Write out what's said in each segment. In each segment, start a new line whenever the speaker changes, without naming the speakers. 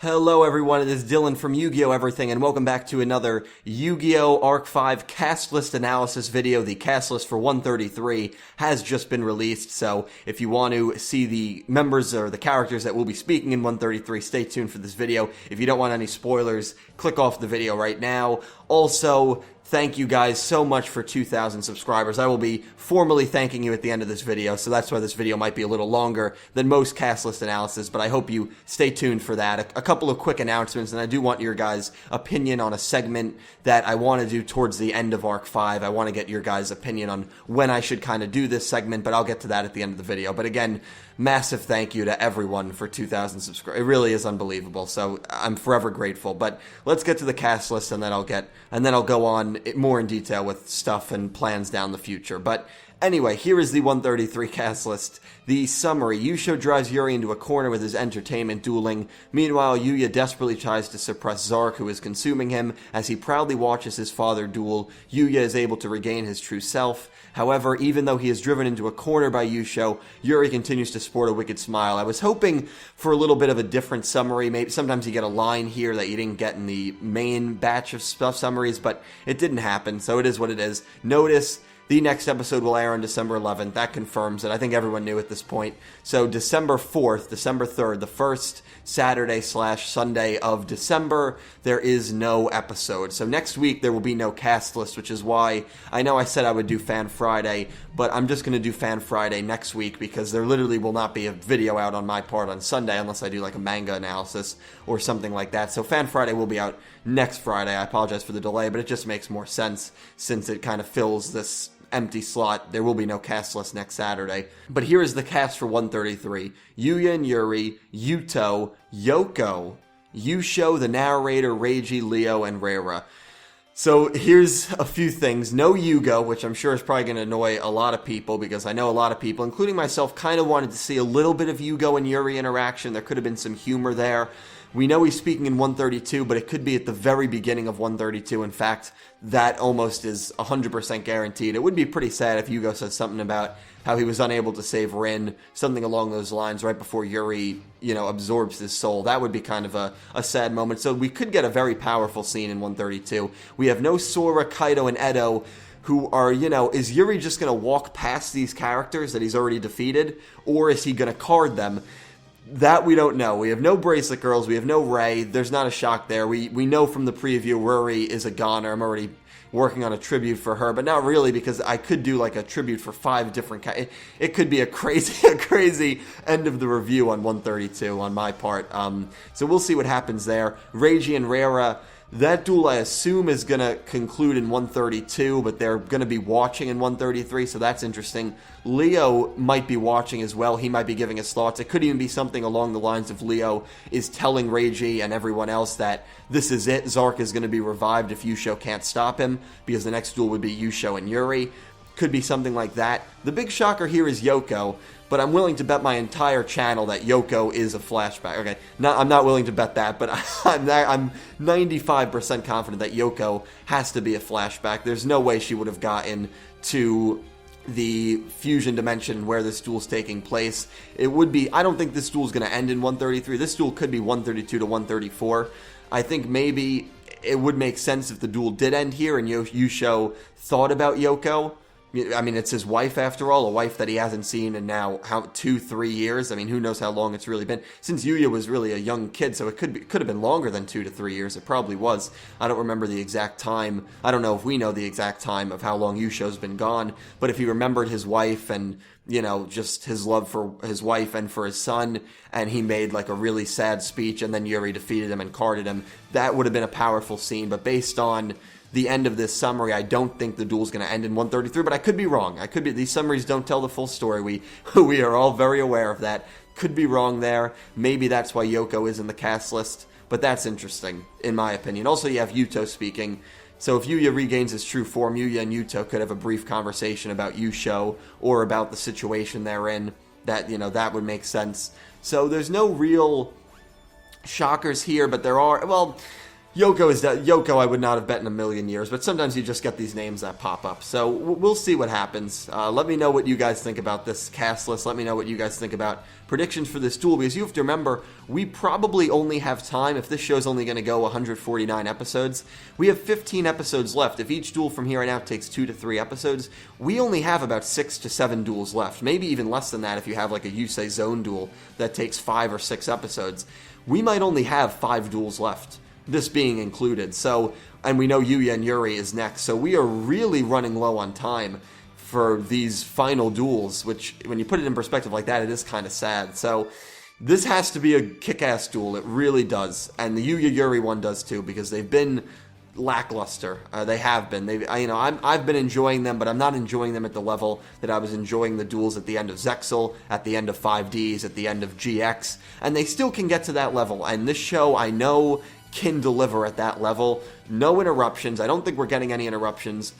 Hello everyone, it is Dylan from Yu-Gi-Oh! Everything, and welcome back to another Yu-Gi-Oh! Arc 5 cast list analysis video. The cast list for 133 has just been released, so if you want to see the members or the characters that will be speaking in 133, stay tuned for this video. If you don't want any spoilers, click off the video right now. Also, thank you guys so much for 2,000 subscribers. I will be formally thanking you at the end of this video, so that's why this video might be a little longer than most cast list analysis, but I hope you stay tuned for that. A couple of quick announcements, and I do want your guys' opinion on a segment that I want to do towards the end of Arc 5. I want to get your guys' opinion on when I should kind of do this segment, but I'll get to that at the end of the video. But again, massive thank you to everyone for 2,000 subscribers. It really is unbelievable, so I'm forever grateful. But let's get to the cast list, and then I'll go on more in detail with stuff and plans down the future. But anyway, here is the 133 cast list. The summary: Yugioh drives Yuri into a corner with his entertainment dueling. Meanwhile, Yugioh desperately tries to suppress Zark, who is consuming him. As he proudly watches his father duel, Yugioh is able to regain his true self. However, even though he is driven into a corner by Yugioh, Yuri continues to sport a wicked smile. I was hoping for a little bit of a different summary. Maybe sometimes you get a line here that you didn't get in the main batch of stuff summaries, but it didn't happen, so it is what it is. Notice the next episode will air on December 11th. That confirms it. I think everyone knew at this point. So December 4th, December 3rd, the first Saturday/Sunday of December, there is no episode. So next week there will be no cast list, which is why I know I said I would do Fan Friday, but I'm just going to do Fan Friday next week because there literally will not be a video out on my part on Sunday unless I do like a manga analysis or something like that. So Fan Friday will be out next Friday. I apologize for the delay, but it just makes more sense since it kind of fills this empty slot. There will be no cast list next Saturday. But here is the cast for 133. Yuya and Yuri, Yuto, Yoko, Yugioh, the narrator, Reiji, Leo, and Reira. So here's a few things. No Yugioh, which I'm sure is probably going to annoy a lot of people because I know a lot of people, including myself, kind of wanted to see a little bit of Yugioh and Yuri interaction. There could have been some humor there. We know he's speaking in 132, but it could be at the very beginning of 132. In fact, that almost is 100% guaranteed. It would be pretty sad if Yugioh said something about how he was unable to save Rin, something along those lines right before Yuri, absorbs his soul. That would be kind of a sad moment. So we could get a very powerful scene in 132. We have no Sora, Kaido, and Edo, who are, is Yuri just going to walk past these characters that he's already defeated, or is he going to card them? That we don't know. We have no Bracelet Girls. We have no Ray. There's not a shock there. We know from the preview Ruri is a goner. I'm already working on a tribute for her, but not really because I could do like a tribute for 5 different... It could be a crazy end of the review on 132 on my part. So we'll see what happens there. Reiji and Reira, that duel I assume is going to conclude in 132, but they're going to be watching in 133, so that's interesting. Leo might be watching as well. He might be giving his thoughts. It could even be something along the lines of Leo is telling Reiji and everyone else that this is it. Zark is going to be revived if Yugioh can't stop him, because the next duel would be Yugioh and Yuri. Could be something like that. The big shocker here is Yoko, but I'm willing to bet my entire channel that Yoko is a flashback. Okay, I'm not willing to bet that, but I'm 95% confident that Yoko has to be a flashback. There's no way she would have gotten to the fusion dimension where this duel's taking place. It would be, I don't think this duel's going to end in 133. This duel could be 132 to 134. I think maybe it would make sense if the duel did end here and Yugioh thought about Yoko. I mean, it's his wife after all, a wife that he hasn't seen in now 2-3 years. I mean, who knows how long it's really been since Yugioh was really a young kid, so it could have been longer than 2 to 3 years. It probably was. I don't remember the exact time. I don't know if we know the exact time of how long Yugioh's been gone, but if he remembered his wife and just his love for his wife and for his son, and he made like a really sad speech, and then Yuri defeated him and carded him, that would have been a powerful scene. But based on the end of this summary, I don't think the duel's going to end in 133, but I could be wrong. These summaries don't tell the full story. We are all very aware of that. Could be wrong there. Maybe that's why Yoko is in the cast list, but that's interesting, in my opinion. Also, you have Yuto speaking. So if Yuya regains his true form, Yuya and Yuto could have a brief conversation about Yugioh or about the situation they're in. That would make sense. So there's no real shockers here, but there are, well, Yugioh I would not have bet in a million years, but sometimes you just get these names that pop up. So we'll see what happens. Let me know what you guys think about this cast list. Let me know what you guys think about predictions for this duel, because you have to remember, we probably only have time, if this show's only going to go 149 episodes, we have 15 episodes left. If each duel from here on out takes 2 to 3 episodes, we only have about 6 to 7 duels left. Maybe even less than that if you have like a Yusei Zone duel that takes 5 or 6 episodes. We might only have 5 duels left, this being included. So, and we know Yuya and Yuri is next, so we are really running low on time for these final duels, which, when you put it in perspective like that, it is kind of sad. So, this has to be a kick-ass duel. It really does. And the Yuya Yuri one does too, because they've been lackluster. They have been. I've been enjoying them, but I'm not enjoying them at the level that I was enjoying the duels at the end of Zexal, at the end of 5Ds, at the end of GX. And they still can get to that level. And this show, I know, can deliver at that level. No interruptions. I don't think we're getting any interruptions.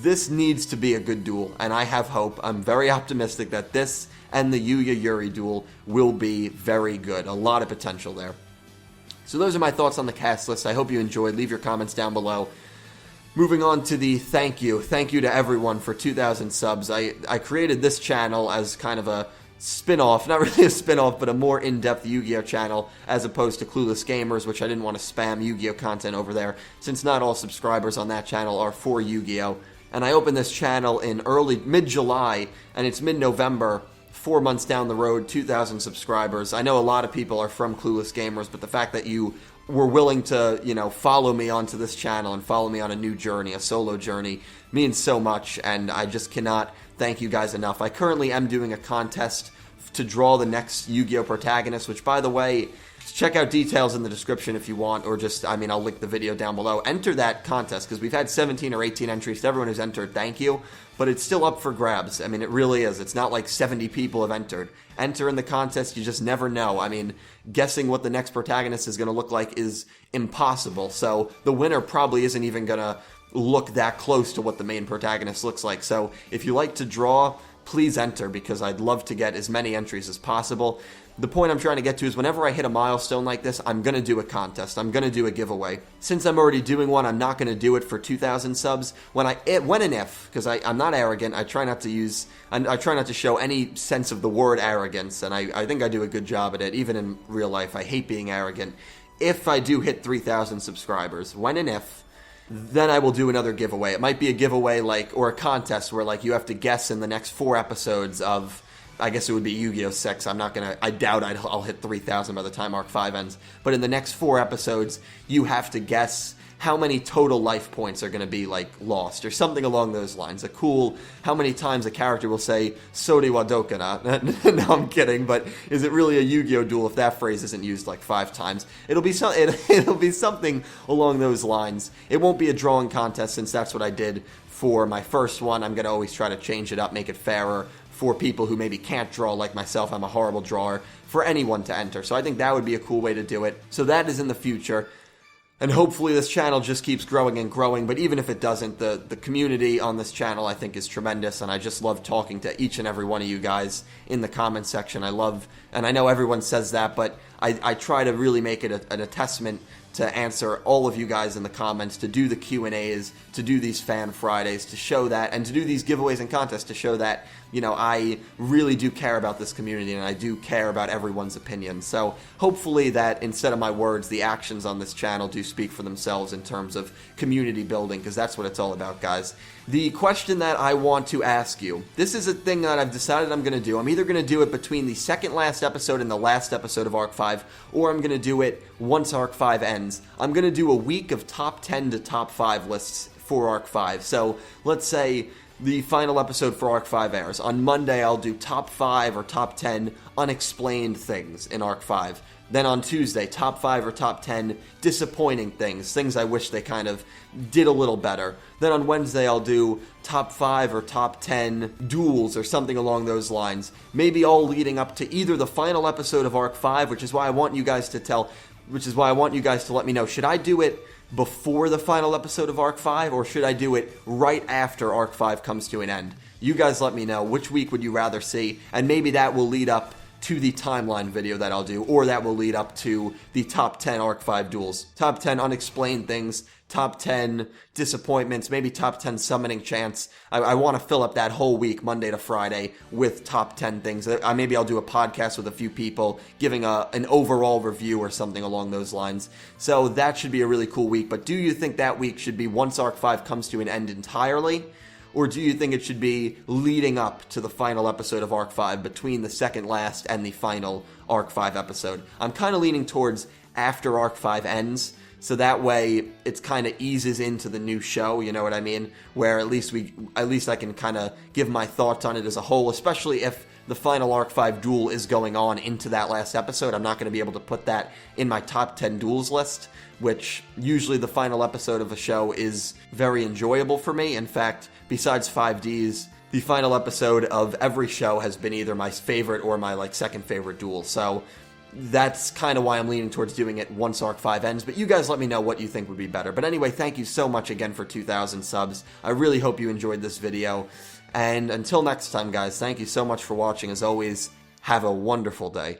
This needs to be a good duel, and I have hope. I'm very optimistic that this and the Yuya Yuri duel will be very good. A lot of potential there. So those are my thoughts on the cast list. I hope you enjoyed. Leave your comments down below. Moving on to the thank you. Thank you to everyone for 2,000 subs. I created this channel as kind of a spin-off, not really a spin-off, but a more in-depth Yu-Gi-Oh channel, as opposed to Clueless Gamers, which I didn't want to spam Yu-Gi-Oh content over there, since not all subscribers on that channel are for Yu-Gi-Oh. And I opened this channel in mid-July, and it's mid-November, 4 months down the road, 2,000 subscribers. I know a lot of people are from Clueless Gamers, but the fact that you were willing to, follow me onto this channel and follow me on a new journey, a solo journey, means so much, and I just cannot thank you guys enough. I currently am doing a contest to draw the next Yu-Gi-Oh protagonist, which, by the way, check out details in the description if you want, or just, I'll link the video down below. Enter that contest, because we've had 17 or 18 entries. To everyone who's entered, thank you, but it's still up for grabs. It really is. It's not like 70 people have entered. Enter in the contest, you just never know. Guessing what the next protagonist is going to look like is impossible, so the winner probably isn't even going to look that close to what the main protagonist looks like. So if you like to draw, please enter, because I'd love to get as many entries as possible. The point I'm trying to get to is, whenever I hit a milestone like this, I'm going to do a contest. I'm going to do a giveaway. Since I'm already doing one, I'm not going to do it for 2,000 subs. When and if, because I'm not arrogant, I try not to show any sense of the word arrogance, and I think I do a good job at it, even in real life. I hate being arrogant. If I do hit 3,000 subscribers, when and if, then I will do another giveaway. It might be a giveaway or a contest where you have to guess in the next 4 episodes of, I guess it would be Yu-Gi-Oh! 6. I doubt I'll hit 3,000 by the time Arc 5 ends. But in the next 4 episodes, you have to guess how many total life points are going to be lost, or something along those lines. How many times a character will say "Sori wa dokana." No, I'm kidding, but is it really a Yu-Gi-Oh duel if that phrase isn't used 5 times? It'll be something along those lines. It won't be a drawing contest, since that's what I did for my first one. I'm going to always try to change it up, make it fairer for people who maybe can't draw like myself. I'm a horrible drawer, for anyone to enter. So I think that would be a cool way to do it. So that is in the future. And hopefully this channel just keeps growing and growing, but even if it doesn't, the community on this channel I think is tremendous, and I just love talking to each and every one of you guys in the comment section. And I know everyone says that, but I try to really make it a testament to answer all of you guys in the comments, to do the Q&As, to do these Fan Fridays, to show that, and to do these giveaways and contests to show that, I really do care about this community, and I do care about everyone's opinion. So hopefully that, instead of my words, the actions on this channel do speak for themselves in terms of community building, because that's what it's all about, guys. The question that I want to ask you, this is a thing that I've decided I'm going to do. I'm either going to do it between the second last episode and the last episode of Arc 5, or I'm going to do it once Arc 5 ends. I'm going to do a week of top 10 to top 5 lists for Arc 5. So let's say the final episode for Arc 5 airs. On Monday, I'll do top 5 or top 10 unexplained things in Arc 5. Then on Tuesday, top 5 or top 10 disappointing things I wish they kind of did a little better. Then on Wednesday, I'll do top 5 or top 10 duels or something along those lines. Maybe all leading up to either the final episode of Arc 5, which is why I want you guys to let me know, should I do it before the final episode of Arc 5, or should I do it right after Arc 5 comes to an end? You guys let me know. Which week would you rather see? And maybe that will lead up to the timeline video that I'll do, or that will lead up to the top 10 Arc 5 duels. Top 10 unexplained things, top 10 disappointments, maybe top 10 summoning chants. I want to fill up that whole week, Monday to Friday, with top 10 things. Maybe I'll do a podcast with a few people, giving an overall review or something along those lines. So that should be a really cool week. But do you think that week should be once Arc 5 comes to an end entirely? Or do you think it should be leading up to the final episode of Arc 5, between the second last and the final Arc 5 episode? I'm kind of leaning towards after Arc 5 ends, so that way it's kind of eases into the new show, you know what I mean? Where at least I can kind of give my thoughts on it as a whole, especially if the final Arc 5 duel is going on into that last episode. I'm not going to be able to put that in my top 10 duels list, which usually the final episode of a show is very enjoyable for me. In fact, besides 5Ds, the final episode of every show has been either my favorite or my second favorite duel. So that's kind of why I'm leaning towards doing it once Arc 5 ends. But you guys let me know what you think would be better. But anyway, thank you so much again for 2,000 subs. I really hope you enjoyed this video. And until next time, guys, thank you so much for watching. As always, have a wonderful day.